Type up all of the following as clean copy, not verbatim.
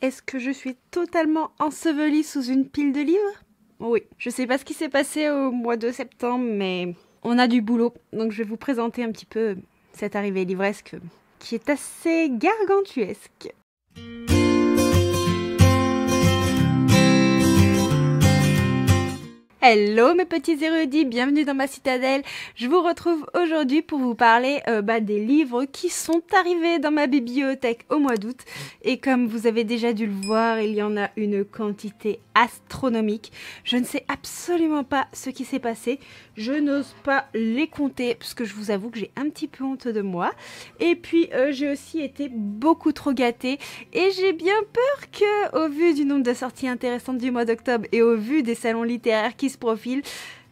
Est-ce que je suis totalement ensevelie sous une pile de livres? Oui, je sais pas ce qui s'est passé au mois de septembre, mais on a du boulot. Donc je vais vous présenter un petit peu cette arrivée livresque qui est assez gargantuesque. Hello mes petits érudits, bienvenue dans ma citadelle. Je vous retrouve aujourd'hui pour vous parler des livres qui sont arrivés dans ma bibliothèque au mois d'août. Et comme vous avez déjà dû le voir, il y en a une quantité astronomique. Je ne sais absolument pas ce qui s'est passé. Je n'ose pas les compter parce que je vous avoue que j'ai un petit peu honte de moi. Et puis j'ai aussi été beaucoup trop gâtée. Et j'ai bien peur que, au vu du nombre de sorties intéressantes du mois d'octobre et au vu des salons littéraires qui se profilent,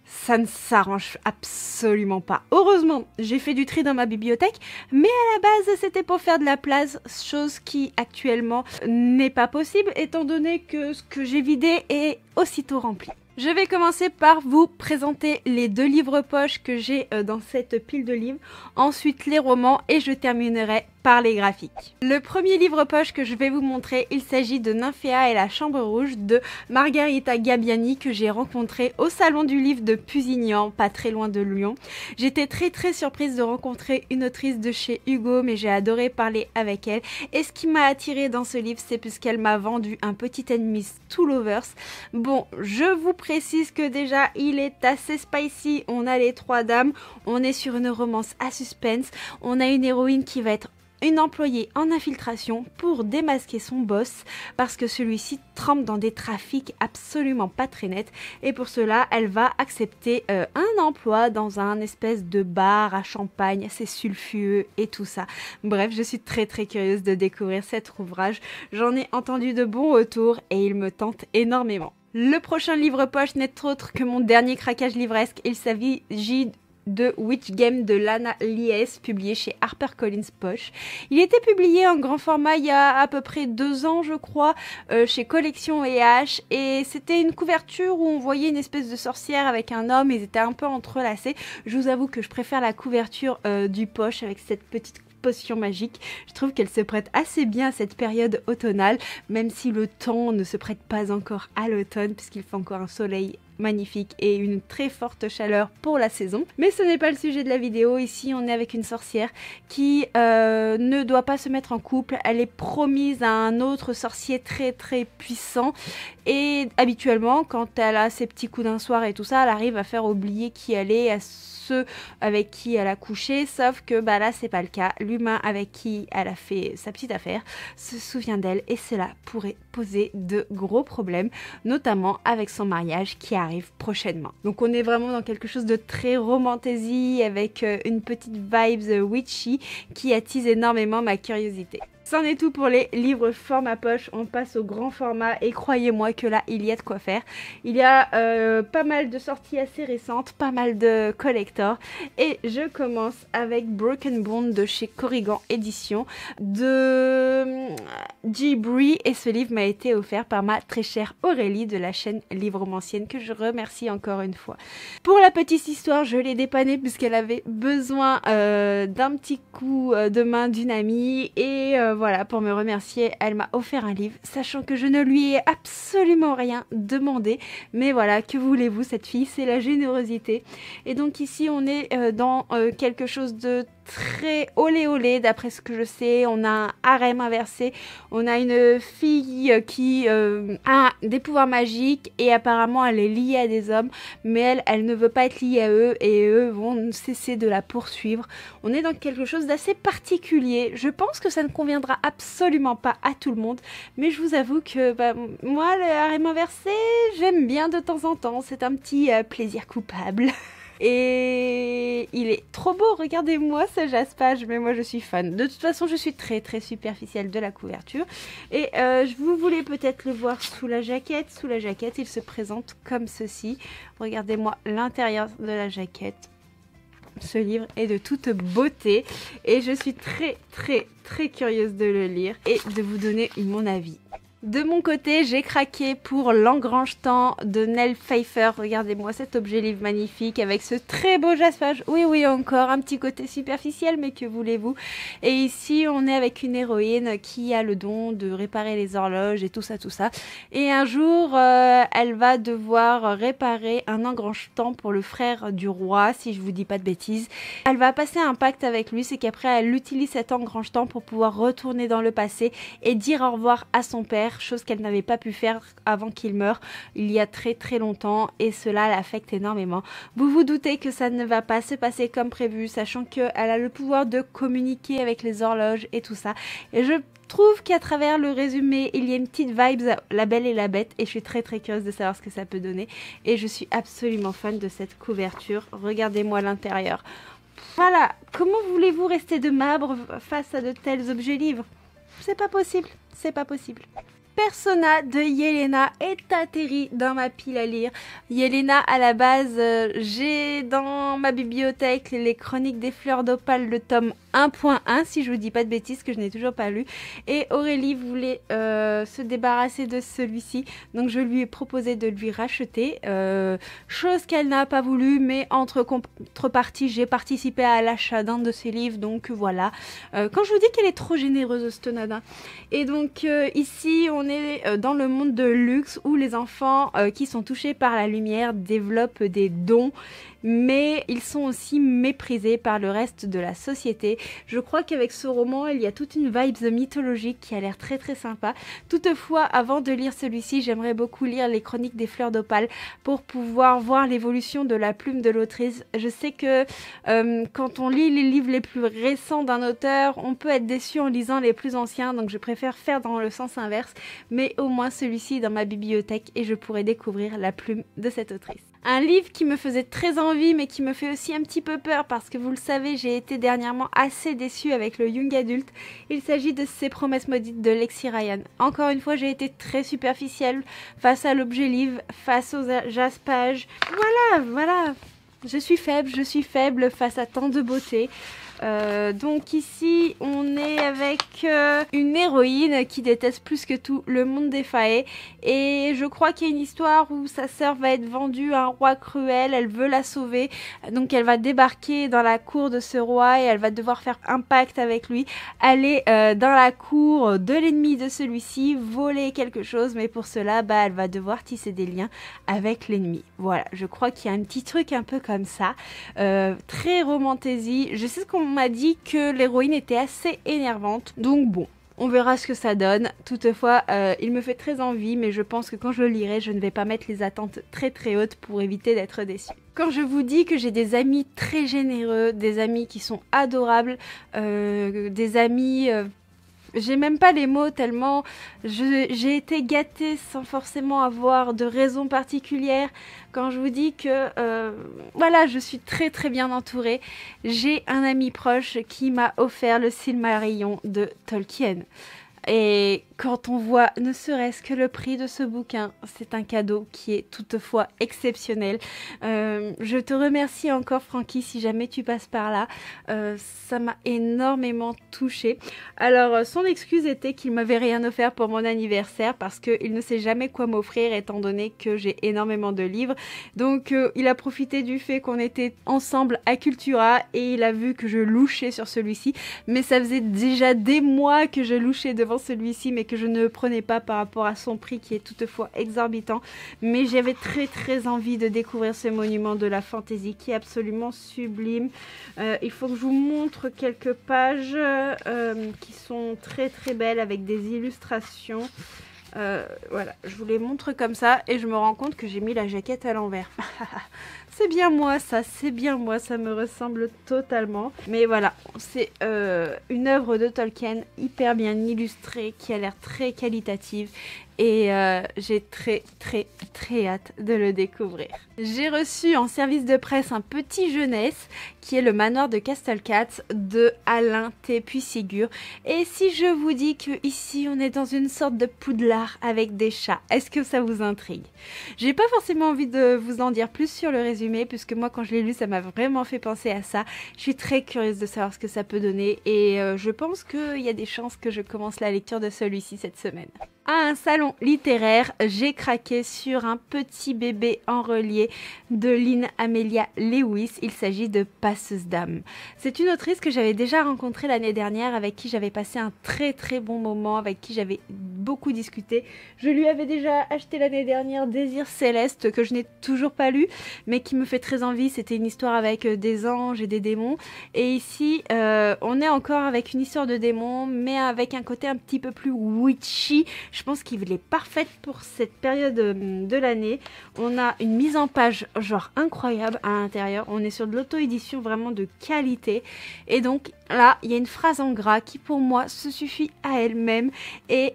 ça ne s'arrange absolument pas. Heureusement, j'ai fait du tri dans ma bibliothèque, mais à la base, c'était pour faire de la place, chose qui actuellement n'est pas possible, étant donné que ce que j'ai vidé est aussitôt rempli. Je vais commencer par vous présenter les 2 livres poches que j'ai dans cette pile de livres, ensuite les romans et je terminerai par les graphiques. Le premier livre poche que je vais vous montrer, il s'agit de Nymphéa et la Chambre Rouge de Margherita Gabbiani que j'ai rencontré au salon du livre de Pusignan, pas très loin de Lyon. J'étais très surprise de rencontrer une autrice de chez Hugo, mais j'ai adoré parler avec elle. Et ce qui m'a attirée dans ce livre, c'est puisqu'elle m'a vendu un petit ennemi to lovers. Bon, je vous précise que déjà, il est assez spicy. On a les 3 dames, on est sur une romance à suspense, on a une héroïne qui va être une employée en infiltration pour démasquer son boss parce que celui-ci trempe dans des trafics absolument pas très nets et pour cela elle va accepter un emploi dans un espèce de bar à champagne assez sulfueux et tout ça. Bref, je suis très curieuse de découvrir cet ouvrage. J'en ai entendu de bons retours et il me tente énormément. Le prochain livre poche n'est autre que mon dernier craquage livresque. Il s'agit de Witch Game de Lana Lies, publié chez HarperCollins Poche. Il était publié en grand format il y a à peu près 2 ans, je crois, chez Collection H, et c'était une couverture où on voyait une espèce de sorcière avec un homme, ils étaient un peu entrelacés. Je vous avoue que je préfère la couverture du Poche avec cette petite potion magique. Je trouve qu'elle se prête assez bien à cette période automnale, même si le temps ne se prête pas encore à l'automne, puisqu'il fait encore un soleil magnifique et une très forte chaleur pour la saison. Mais ce n'est pas le sujet de la vidéo. Ici, on est avec une sorcière qui ne doit pas se mettre en couple. Elle est promise à un autre sorcier très puissant. Et habituellement, quand elle a ses petits coups d'un soir et tout ça, elle arrive à faire oublier qui elle est à ceux avec qui elle a couché, sauf que là c'est pas le cas. L'humain avec qui elle a fait sa petite affaire se souvient d'elle et cela pourrait poser de gros problèmes, notamment avec son mariage qui arrive prochainement. Donc on est vraiment dans quelque chose de très romantasy avec une petite vibes witchy qui attise énormément ma curiosité. C'en est tout pour les livres format poche, on passe au grand format et croyez-moi que là il y a de quoi faire. Il y a pas mal de sorties assez récentes, pas mal de collectors et je commence avec Broken Bond de chez Corrigan Éditions de Ghibli et ce livre m'a été offert par ma très chère Aurélie de la chaîne Livromancienne que je remercie encore une fois. Pour la petite histoire, je l'ai dépannée puisqu'elle avait besoin d'un petit coup de main d'une amie et voilà, pour me remercier, elle m'a offert un livre, sachant que je ne lui ai absolument rien demandé. Mais voilà, que voulez-vous, cette fille, c'est la générosité. Et donc ici, on est dans quelque chose de très olé d'après ce que je sais. On a un harem inversé, on a une fille qui a des pouvoirs magiques et apparemment elle est liée à des hommes, mais elle ne veut pas être liée à eux et eux vont cesser de la poursuivre. On est dans quelque chose d'assez particulier. Je pense que ça ne conviendra absolument pas à tout le monde, mais je vous avoue que moi le harem inversé j'aime bien de temps en temps, c'est un petit plaisir coupable. Et il est trop beau, regardez-moi ce jaspage, mais moi je suis fan. De toute façon, je suis très superficielle de la couverture. Et vous voulez peut-être le voir sous la jaquette. Sous la jaquette, il se présente comme ceci. Regardez-moi l'intérieur de la jaquette. Ce livre est de toute beauté et je suis très curieuse de le lire et de vous donner mon avis. De mon côté, j'ai craqué pour L'Engrange-Temps de Nell Pfeiffer. Regardez-moi cet objet livre magnifique avec ce très beau jaspage. Oui, oui, encore un petit côté superficiel, mais que voulez-vous? Et ici, on est avec une héroïne qui a le don de réparer les horloges et tout ça, tout ça. Et un jour, elle va devoir réparer un Engrange-Temps pour le frère du roi, si je vous dis pas de bêtises. Elle va passer un pacte avec lui, c'est qu'après, elle utilise cet Engrange-Temps pour pouvoir retourner dans le passé et dire au revoir à son père, chose qu'elle n'avait pas pu faire avant qu'il meure il y a très très longtemps, et cela l'affecte énormément. Vous vous doutez que ça ne va pas se passer comme prévu, sachant qu'elle a le pouvoir de communiquer avec les horloges et tout ça, et je trouve qu'à travers le résumé, il y a une petite vibe La Belle et la Bête, et je suis très très curieuse de savoir ce que ça peut donner, et je suis absolument fan de cette couverture. Regardez-moi l'intérieur. Voilà, comment voulez-vous rester de marbre face à de tels objets livres? C'est pas possible, c'est pas possible. Persona de Yelena est atterri dans ma pile à lire. Yelena, à la base, j'ai dans ma bibliothèque les Chroniques des Fleurs d'Opale, le tome 1.1, si je vous dis pas de bêtises, que je n'ai toujours pas lu. Et Aurélie voulait se débarrasser de celui-ci, donc je lui ai proposé de lui racheter, chose qu'elle n'a pas voulu, mais entre contrepartie, j'ai participé à l'achat d'un de ses livres, donc voilà. Quand je vous dis qu'elle est trop généreuse, cette nana. Et donc ici, on est dans le monde de luxe où les enfants qui sont touchés par la lumière développent des dons, mais ils sont aussi méprisés par le reste de la société. Je crois qu'avec ce roman, il y a toute une vibe mythologique qui a l'air très très sympa. Toutefois, avant de lire celui-ci, j'aimerais beaucoup lire les Chroniques des Fleurs d'Opale pour pouvoir voir l'évolution de la plume de l'autrice. Je sais que quand on lit les livres les plus récents d'un auteur, on peut être déçu en lisant les plus anciens, donc je préfère faire dans le sens inverse, mais au moins celui-ci est dans ma bibliothèque et je pourrai découvrir la plume de cette autrice. Un livre qui me faisait très envie, mais qui me fait aussi un petit peu peur parce que vous le savez, j'ai été dernièrement assez déçue avec le young adulte. Il s'agit de Ces promesses maudites de Lexi Ryan. Encore une fois, j'ai été très superficielle face à l'objet livre, face aux jaspages. Voilà. Je suis faible face à tant de beauté. Donc ici on est avec une héroïne qui déteste plus que tout le monde des faées, et je crois qu'il y a une histoire où sa sœur va être vendue à un roi cruel, elle veut la sauver, donc elle va débarquer dans la cour de ce roi et elle va devoir faire un pacte avec lui, aller dans la cour de l'ennemi de celui-ci, voler quelque chose, mais pour cela elle va devoir tisser des liens avec l'ennemi. Voilà, je crois qu'il y a un petit truc un peu comme ça, très romantasy. Je sais ce qu'on m'a dit que l'héroïne était assez énervante, donc bon, on verra ce que ça donne. Toutefois, il me fait très envie, mais je pense que quand je le lirai, je ne vais pas mettre les attentes très très hautes pour éviter d'être déçue. Quand je vous dis que j'ai des amis très généreux, des amis qui sont adorables, des amis... j'ai même pas les mots tellement j'ai été gâtée sans forcément avoir de raison particulière. Quand je vous dis que voilà, je suis très très bien entourée. J'ai un ami proche qui m'a offert le Silmarillion de Tolkien. Et quand on voit ne serait-ce que le prix de ce bouquin, c'est un cadeau qui est toutefois exceptionnel. Je te remercie encore, Francky, si jamais tu passes par là. Ça m'a énormément touchée. Alors, son excuse était qu'il m'avait rien offert pour mon anniversaire parce qu'il ne sait jamais quoi m'offrir étant donné que j'ai énormément de livres. Donc, il a profité du fait qu'on était ensemble à Cultura et il a vu que je louchais sur celui-ci. Mais ça faisait déjà des mois que je louchais devant celui-ci, mais que je ne prenais pas par rapport à son prix qui est toutefois exorbitant. Mais j'avais très très envie de découvrir ce monument de la fantaisie qui est absolument sublime. Il faut que je vous montre quelques pages qui sont très très belles avec des illustrations. Voilà, je vous les montre comme ça et je me rends compte que j'ai mis la jaquette à l'envers. C'est bien moi ça, c'est bien moi, ça me ressemble totalement. Mais voilà, c'est une œuvre de Tolkien hyper bien illustrée qui a l'air très qualitative. Et j'ai très très très hâte de le découvrir. J'ai reçu en service de presse un petit jeunesse qui est le manoir de Castlecats de Alain T. Puységur. Et si je vous dis que ici on est dans une sorte de Poudlard avec des chats, est-ce que ça vous intrigue? J'ai pas forcément envie de vous en dire plus sur le résumé puisque moi quand je l'ai lu ça m'a vraiment fait penser à ça. Je suis très curieuse de savoir ce que ça peut donner et je pense qu'il y a des chances que je commence la lecture de celui-ci cette semaine. À un salon littéraire, j'ai craqué sur un petit bébé en relief de Lynn Amelia Lewis. Il s'agit de Passeuse d'âme. C'est une autrice que j'avais déjà rencontrée l'année dernière, avec qui j'avais passé un très très bon moment, avec qui j'avais beaucoup discuté. Je lui avais déjà acheté l'année dernière Désir Céleste, que je n'ai toujours pas lu, mais qui me fait très envie. C'était une histoire avec des anges et des démons. Et ici, on est encore avec une histoire de démons, mais avec un côté un petit peu plus witchy. Je pense qu'il est parfait pour cette période de l'année. On a une mise en page genre incroyable à l'intérieur. On est sur de l'auto-édition vraiment de qualité. Et donc là, il y a une phrase en gras qui pour moi se suffit à elle-même et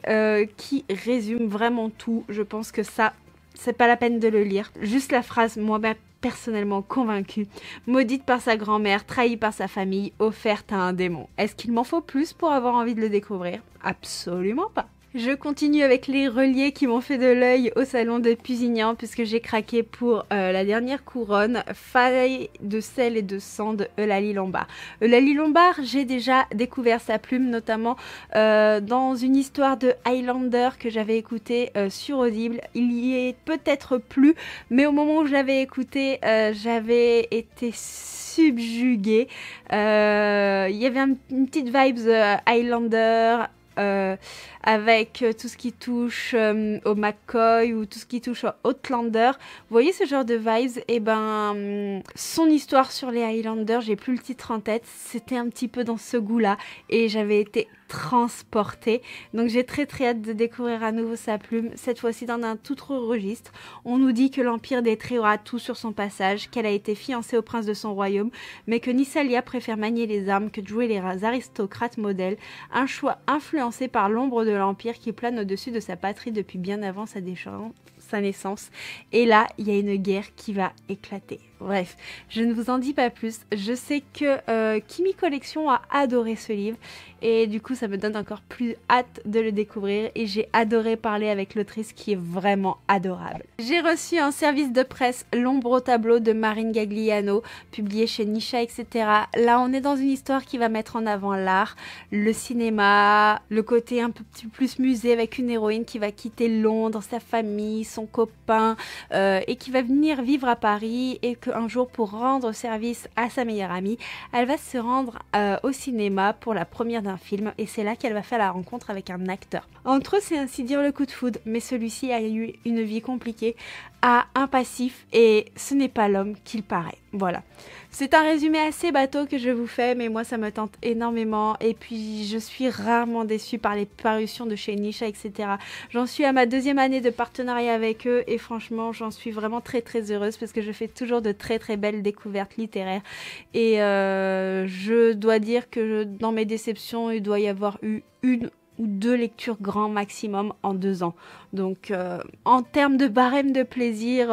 qui résume vraiment tout. Je pense que ça, c'est pas la peine de le lire. Juste la phrase, moi personnellement convaincue. Maudite par sa grand-mère, trahie par sa famille, offerte à un démon. Est-ce qu'il m'en faut plus pour avoir envie de le découvrir? Absolument pas. Je continue avec les reliés qui m'ont fait de l'œil au salon de Pusignan, puisque j'ai craqué pour la dernière couronne, Faille de sel et de sang de Eulalie Lombard. Eulalie Lombard, j'ai déjà découvert sa plume, notamment dans une histoire de Highlander que j'avais écoutée sur Audible. Il y est peut-être plus, mais au moment où je l'avais écouté, j'avais été subjuguée. Il y avait une petite vibes Highlander, avec tout ce qui touche au McCoy ou tout ce qui touche au Outlander. Vous voyez ce genre de vibes? Et ben, son histoire sur les Highlanders, j'ai plus le titre en tête, c'était un petit peu dans ce goût-là et j'avais été transportée. Donc j'ai très très hâte de découvrir à nouveau sa plume, cette fois-ci dans un tout autre registre. On nous dit que l'Empire des Traits aura tout sur son passage, qu'elle a été fiancée au prince de son royaume, mais que Nissalia préfère manier les armes que de jouer les aristocrates modèles, un choix influencé par l'ombre de l'Empire qui plane au-dessus de sa patrie depuis bien avant sa naissance. Et là, il y a une guerre qui va éclater. Bref, je ne vous en dis pas plus. Je sais que Kimi Collection a adoré ce livre et du coup, ça me donne encore plus hâte de le découvrir et j'ai adoré parler avec l'autrice qui est vraiment adorable. J'ai reçu en service de presse L'ombre au tableau de Marine Gagliano, publié chez Nisha, etc. Là, on est dans une histoire qui va mettre en avant l'art, le cinéma, le côté un peu plus musée avec une héroïne qui va quitter Londres, sa famille, son copain et qui va venir vivre à Paris et qu'un jour, pour rendre service à sa meilleure amie, elle va se rendre au cinéma pour la première d'un film et c'est là qu'elle va faire la rencontre avec un acteur. Entre eux, c'est ainsi dire le coup de foudre, mais celui-ci a eu une vie compliquée, a un passif et ce n'est pas l'homme qu'il paraît. Voilà. C'est un résumé assez bateau que je vous fais, mais moi ça me tente énormément et puis je suis rarement déçue par les parutions de chez Nisha, etc. J'en suis à ma 2e année de partenariat avec eux et franchement j'en suis vraiment très très heureuse parce que je fais toujours de très très belles découvertes littéraires et je dois dire que dans mes déceptions il doit y avoir eu une ou 2 lectures grand maximum en 2 ans. Donc en termes de barème de plaisir,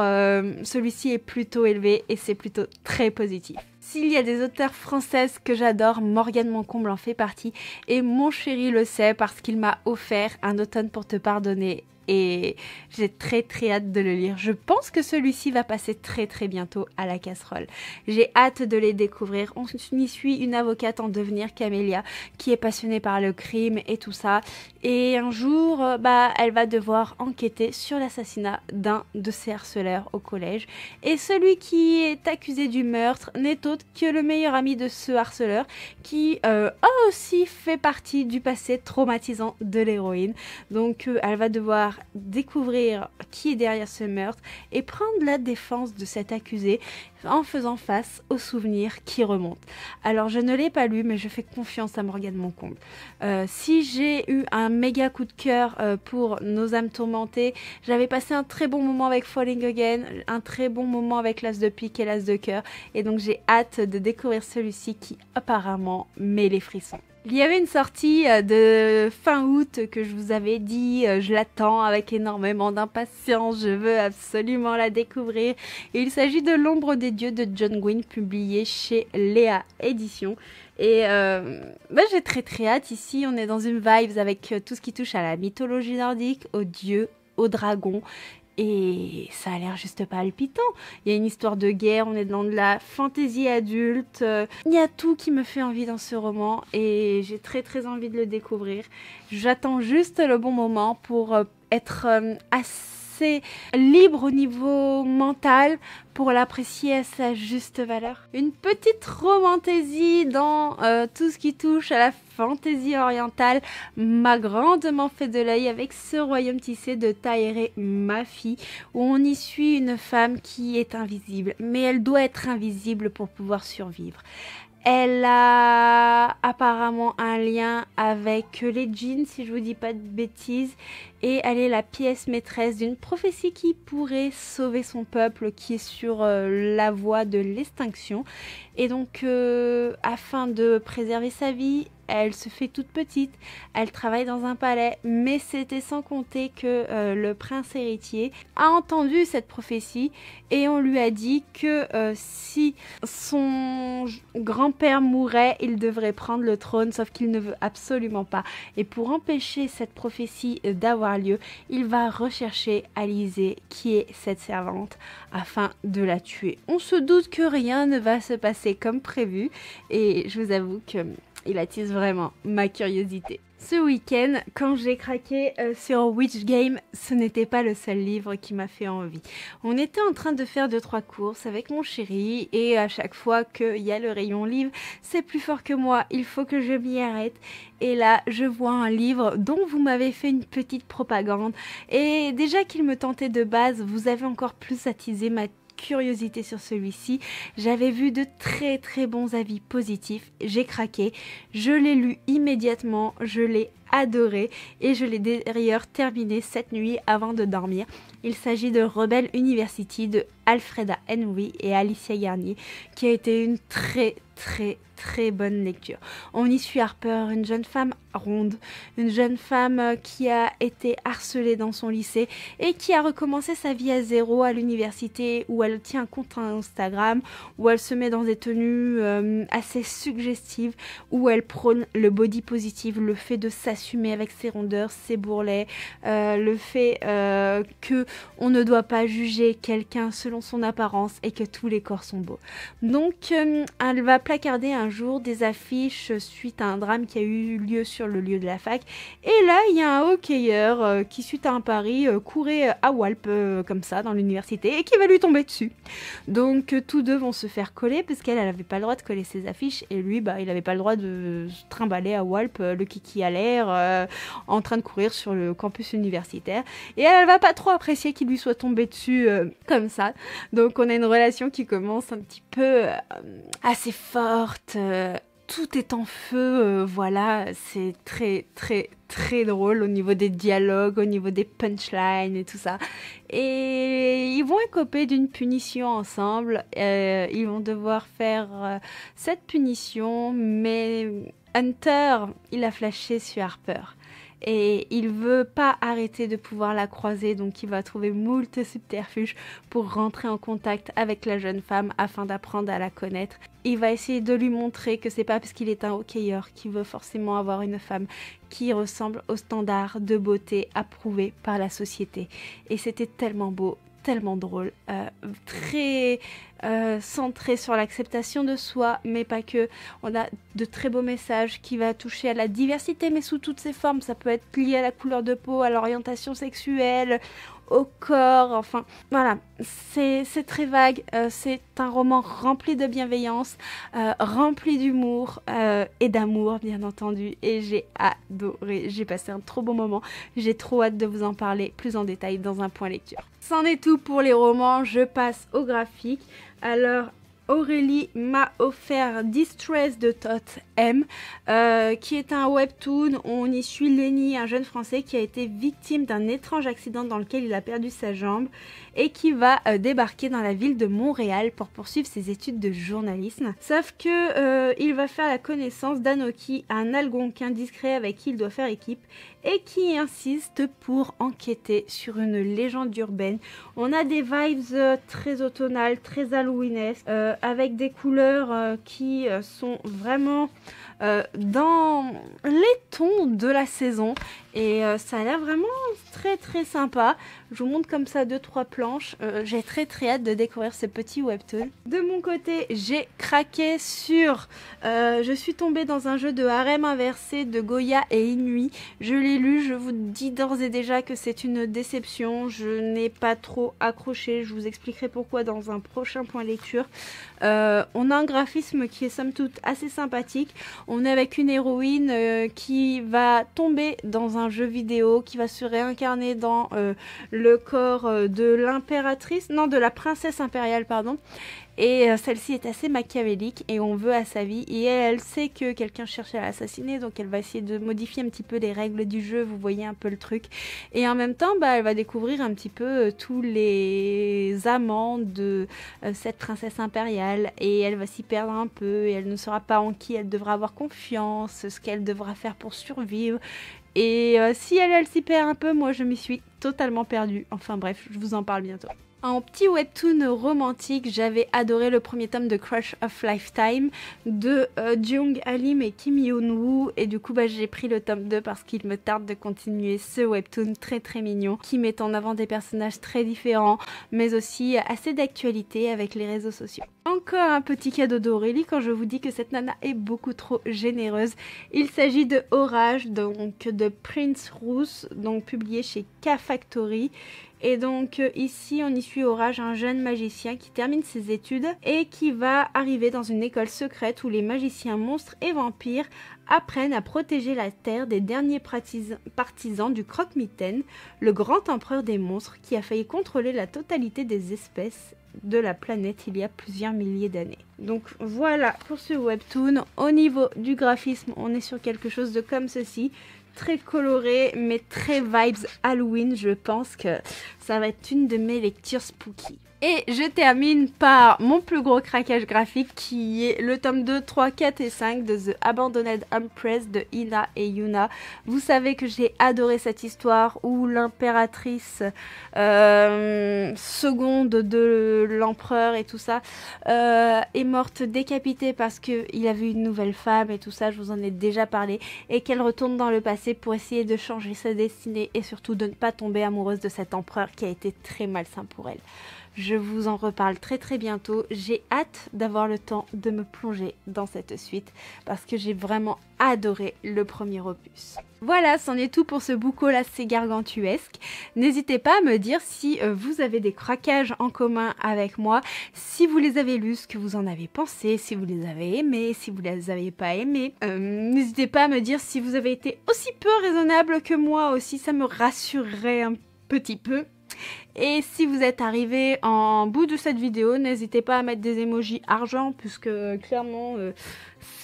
celui-ci est plutôt élevé et c'est plutôt très positif. S'il y a des auteurs françaises que j'adore, Morgane Moncomble en fait partie et mon chéri le sait parce qu'il m'a offert Un automne pour te pardonner. Et j'ai très très hâte de le lire. Je pense que celui-ci va passer très très bientôt à la casserole. J'ai hâte de les découvrir. On y suit une avocate en devenir, Camélia, qui est passionnée par le crime et tout ça. Et un jour, elle va devoir enquêter sur l'assassinat d'un de ses harceleurs au collège. Et celui qui est accusé du meurtre n'est autre que le meilleur ami de ce harceleur, qui a aussi fait partie du passé traumatisant de l'héroïne. Donc elle va devoir découvrir qui est derrière ce meurtre et prendre la défense de cet accusé en faisant face aux souvenirs qui remontent. Alors je ne l'ai pas lu mais je fais confiance à Morgane Moncomble. Si j'ai eu un méga coup de cœur pour Nos âmes tourmentées, j'avais passé un très bon moment avec Falling Again, un très bon moment avec l'As de pique et l'As de cœur et donc j'ai hâte de découvrir celui-ci qui apparemment met les frissons. Il y avait une sortie de fin août que je vous avais dit, je l'attends avec énormément d'impatience, je veux absolument la découvrir. Et il s'agit de L'ombre des dieux de John Gwynne, publié chez Léa Éditions. Et j'ai très très hâte. Ici, on est dans une vibe avec tout ce qui touche à la mythologie nordique, aux dieux, aux dragons. et ça a l'air juste palpitant. Il y a une histoire de guerre, on est dans de la fantaisie adulte. Il y a tout qui me fait envie dans ce roman et j'ai très envie de le découvrir. J'attends juste le bon moment pour être assez libre au niveau mental pour l'apprécier à sa juste valeur. Une petite romantaisie dans tout ce qui touche à la fantaisie orientale m'a grandement fait de l'œil avec ce royaume tissé de Tahereh Mafi, où on y suit une femme qui est invisible, mais elle doit être invisible pour pouvoir survivre. Elle a apparemment un lien avec les djinns, si je vous dis pas de bêtises, et elle est la pièce maîtresse d'une prophétie qui pourrait sauver son peuple qui est sur la voie de l'extinction. Et donc, afin de préserver sa vie, elle se fait toute petite, elle travaille dans un palais, mais c'était sans compter que le prince héritier a entendu cette prophétie et on lui a dit que si son grand-père mourait, il devrait prendre le trône, sauf qu'il ne veut absolument pas. Et pour empêcher cette prophétie d'avoir lieu, il va rechercher Alizée, qui est cette servante, afin de la tuer. On se doute que rien ne va se passer comme prévu et je vous avoue que il attise vraiment ma curiosité. Ce week-end, quand j'ai craqué sur Witch Game, ce n'était pas le seul livre qui m'a fait envie. On était en train de faire 2-3 courses avec mon chéri et à chaque fois qu'il y a le rayon livre, c'est plus fort que moi, il faut que je m'y arrête. Et là, je vois un livre dont vous m'avez fait une petite propagande et déjà qu'il me tentait de base, vous avez encore plus attisé ma curiosité sur celui-ci. J'avais vu de très bons avis positifs, j'ai craqué, je l'ai lu immédiatement, je l'ai adoré et je l'ai d'ailleurs terminé cette nuit avant de dormir. Il s'agit de Rebel University de Alfreda Henry et Alicia Garnier qui a été une très bonne lecture. On y suit Harper, une jeune femme ronde, une jeune femme qui a été harcelée dans son lycée et qui a recommencé sa vie à zéro à l'université où elle tient un compte Instagram, où elle se met dans des tenues assez suggestives, où elle prône le body positive, le fait de s'assumer avec ses rondeurs, ses bourrelets, le fait que on ne doit pas juger quelqu'un selon son apparence et que tous les corps sont beaux. Donc elle va placarder un jour des affiches suite à un drame qui a eu lieu sur le lieu de la fac et là il y a un hockeyeur qui suite à un pari courait à Walp comme ça dans l'université et qui va lui tomber dessus. Donc tous deux vont se faire coller parce qu'elle avait pas le droit de coller ses affiches et lui il avait pas le droit de se trimballer à Walp le kiki à l'air en train de courir sur le campus universitaire et elle va pas trop apprécier qu'il lui soit tombé dessus comme ça. Donc on a une relation qui commence un petit peu assez forte, tout est en feu, voilà, c'est très drôle au niveau des dialogues, au niveau des punchlines et tout ça. Et ils vont écoper d'une punition ensemble, ils vont devoir faire cette punition, mais Hunter, il a flashé sur Harper. Et il veut pas arrêter de pouvoir la croiser, donc il va trouver moult subterfuges pour rentrer en contact avec la jeune femme afin d'apprendre à la connaître. Il va essayer de lui montrer que c'est pas parce qu'il est un hockeyeur qu'il veut forcément avoir une femme qui ressemble aux standards de beauté approuvés par la société. Et c'était tellement beau, tellement drôle, très centré sur l'acceptation de soi, mais pas que. On a de très beaux messages qui va toucher à la diversité, mais sous toutes ses formes. Ça peut être lié à la couleur de peau, à l'orientation sexuelle, au corps, enfin voilà, c'est très vague, c'est un roman rempli de bienveillance, rempli d'humour et d'amour bien entendu, et j'ai adoré, j'ai passé un trop bon moment, j'ai trop hâte de vous en parler plus en détail dans un point lecture. C'en est tout pour les romans, je passe au graphique. Alors Aurélie m'a offert Distress de Tot M, qui est un webtoon. On y suit Lenny, un jeune français qui a été victime d'un étrange accident dans lequel il a perdu sa jambe et qui va débarquer dans la ville de Montréal pour poursuivre ses études de journalisme. Sauf que il va faire la connaissance d'Anoki, un algonquin discret avec qui il doit faire équipe et qui insiste pour enquêter sur une légende urbaine. On a des vibes très automnales, très halloweenesques, avec des couleurs qui sont vraiment dans les tons de la saison. Et ça a l'air vraiment très sympa. Je vous montre comme ça 2-3 planches. J'ai très hâte de découvrir ce petit webtoon. De mon côté, j'ai craqué sur... je suis tombée dans un jeu de harem inversé de Goya et Inui. Je l'ai lu, je vous dis d'ores et déjà que c'est une déception. Je n'ai pas trop accroché. Je vous expliquerai pourquoi dans un prochain point lecture. On a un graphisme qui est somme toute assez sympathique. On est avec une héroïne qui va tomber dans un jeu vidéo, qui va se réincarner dans le corps de l'impératrice, non, de la princesse impériale, pardon. Et celle-ci est assez machiavélique et on veut à sa vie. Et elle sait que quelqu'un cherche à l'assassiner, donc elle va essayer de modifier un petit peu les règles du jeu, vous voyez un peu le truc. Et en même temps, elle va découvrir un petit peu tous les amants de cette princesse impériale. Et elle va s'y perdre un peu et elle ne saura pas en qui elle devra avoir confiance, ce qu'elle devra faire pour survivre. Et si elle s'y perd un peu, moi je m'y suis totalement perdue. Enfin bref, je vous en parle bientôt. En petit webtoon romantique, j'avais adoré le premier tome de Crush of Lifetime de Jung Halim et Kim Yoon-woo, et du coup j'ai pris le tome 2 parce qu'il me tarde de continuer ce webtoon très mignon qui met en avant des personnages très différents mais aussi assez d'actualité avec les réseaux sociaux. Encore un petit cadeau d'Aurélie quand je vous dis que cette nana est beaucoup trop généreuse. Il s'agit de Orage, donc de Prince Roos, donc publié chez K-Factory. Et donc ici on y suit Orage, un jeune magicien qui termine ses études et qui va arriver dans une école secrète où les magiciens monstres et vampires apprennent à protéger la Terre des derniers partisans du Croque-Mitaine, le grand empereur des monstres qui a failli contrôler la totalité des espèces de la planète il y a plusieurs milliers d'années. Donc voilà pour ce webtoon. Au niveau du graphisme, on est sur quelque chose de comme ceci. Très coloré mais très vibes Halloween. Je pense que ça va être une de mes lectures spooky. Et je termine par mon plus gros craquage graphique qui est le tome 2, 3, 4 et 5 de The Abandoned Empress de Ina et Yuna. Vous savez que j'ai adoré cette histoire où l'impératrice seconde de l'empereur et tout ça est morte décapitée parce qu'il avait une nouvelle femme et tout ça, je vous en ai déjà parlé, et qu'elle retourne dans le passé pour essayer de changer sa destinée et surtout de ne pas tomber amoureuse de cet empereur qui a été très malsain pour elle. Je vous en reparle très bientôt. J'ai hâte d'avoir le temps de me plonger dans cette suite parce que j'ai vraiment adoré le premier opus. Voilà, c'en est tout pour ce bouquin assez gargantuesque. N'hésitez pas à me dire si vous avez des craquages en commun avec moi, si vous les avez lus, ce que vous en avez pensé, si vous les avez aimés, si vous les avez pas aimés. N'hésitez pas à me dire si vous avez été aussi peu raisonnable que moi aussi, ça me rassurerait un petit peu. Et si vous êtes arrivé en bout de cette vidéo, n'hésitez pas à mettre des emojis argent puisque clairement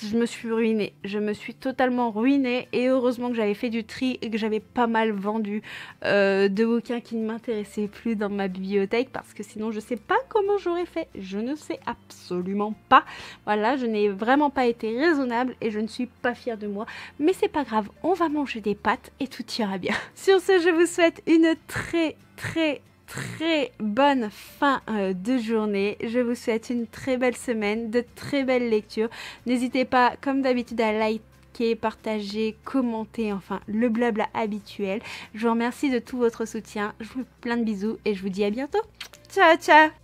je me suis ruinée. Je me suis totalement ruinée et heureusement que j'avais fait du tri et que j'avais pas mal vendu de bouquins qui ne m'intéressaient plus dans ma bibliothèque parce que sinon je sais pas comment j'aurais fait. Je ne sais absolument pas. Voilà, je n'ai vraiment pas été raisonnable et je ne suis pas fière de moi. Mais c'est pas grave, on va manger des pâtes et tout ira bien. Sur ce, je vous souhaite une très bonne fin de journée. Je vous souhaite une très belle semaine, de très belles lectures. N'hésitez pas, comme d'habitude, à liker, partager, commenter, enfin le blabla habituel. Je vous remercie de tout votre soutien. Je vous fais plein de bisous et je vous dis à bientôt. Ciao, ciao!